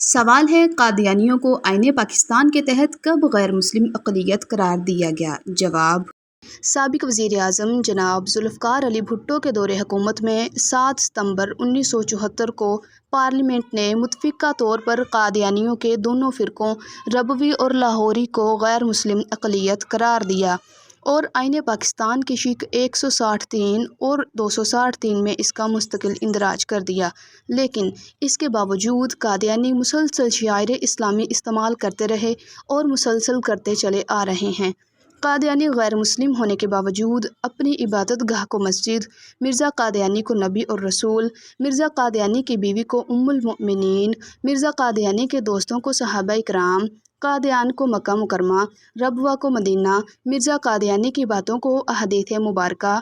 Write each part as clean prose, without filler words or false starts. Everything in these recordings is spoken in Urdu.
سوال ہے قادیانیوں کو آئین پاکستان کے تحت کب غیر مسلم اقلیت قرار دیا گیا؟ جواب: سابق وزیر اعظم جناب ذوالفقار علی بھٹو کے دور حکومت میں 7 ستمبر 1974 کو پارلیمنٹ نے متفقہ طور پر قادیانیوں کے دونوں فرقوں ربوی اور لاہوری کو غیر مسلم اقلیت قرار دیا اور آئین پاکستان کی شق 163 اور 263 میں اس کا مستقل اندراج کر دیا، لیکن اس کے باوجود قادیانی مسلسل شعائر اسلامی استعمال کرتے رہے اور مسلسل کرتے چلے آ رہے ہیں۔ قادیانی غیر مسلم ہونے کے باوجود اپنی عبادت گاہ کو مسجد، مرزا قادیانی کو نبی اور رسول، مرزا قادیانی کی بیوی کو ام المؤمنین، مرزا قادیانی کے دوستوں کو صحابہ کرام، قادیان کو مکہ مکرمہ، ربوہ کو مدینہ، مرزا قادیانی کی باتوں کو احادیث مبارکہ،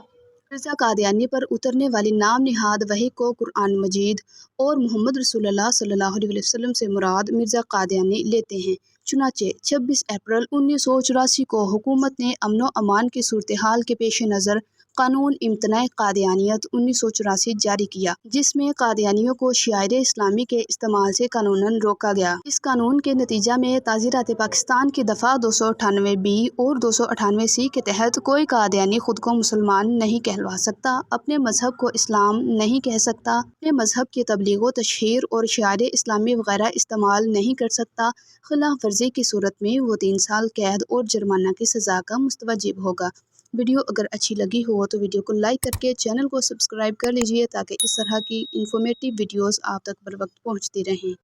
مرزا قادیانی پر اترنے والی نام نہاد وحی کو قرآن مجید اور محمد رسول اللہ صلی اللہ علیہ وسلم سے مراد مرزا قادیانی لیتے ہیں۔ چنانچہ 26 اپریل 1984 کو حکومت نے امن و امان کی صورتحال کے پیش نظر قانون امتناع قادیانیت 1984 جاری کیا، جس میں قادیانیوں کو شعائر اسلامی کے استعمال سے قانوناً روکا گیا۔ اس قانون کے نتیجہ میں تعزیرات پاکستان کی دفعہ 298B اور 298C کے تحت کوئی قادیانی خود کو مسلمان نہیں کہلوا سکتا، اپنے مذہب کو اسلام نہیں کہہ سکتا، اپنے مذہب کی تبلیغ و تشہیر اور شعائر اسلامی وغیرہ استعمال نہیں کر سکتا۔ خلاف ورزی کی صورت میں وہ 3 سال قید اور جرمانہ کی سزا کا مستوجب ہوگا۔ ویڈیو اگر اچھی لگی ہو تو ویڈیو کو لائک کر کے چینل کو سبسکرائب کر لیجیے تاکہ اس طرح کی انفارمیٹیو ویڈیوز آپ تک بر وقت پہنچتی رہیں۔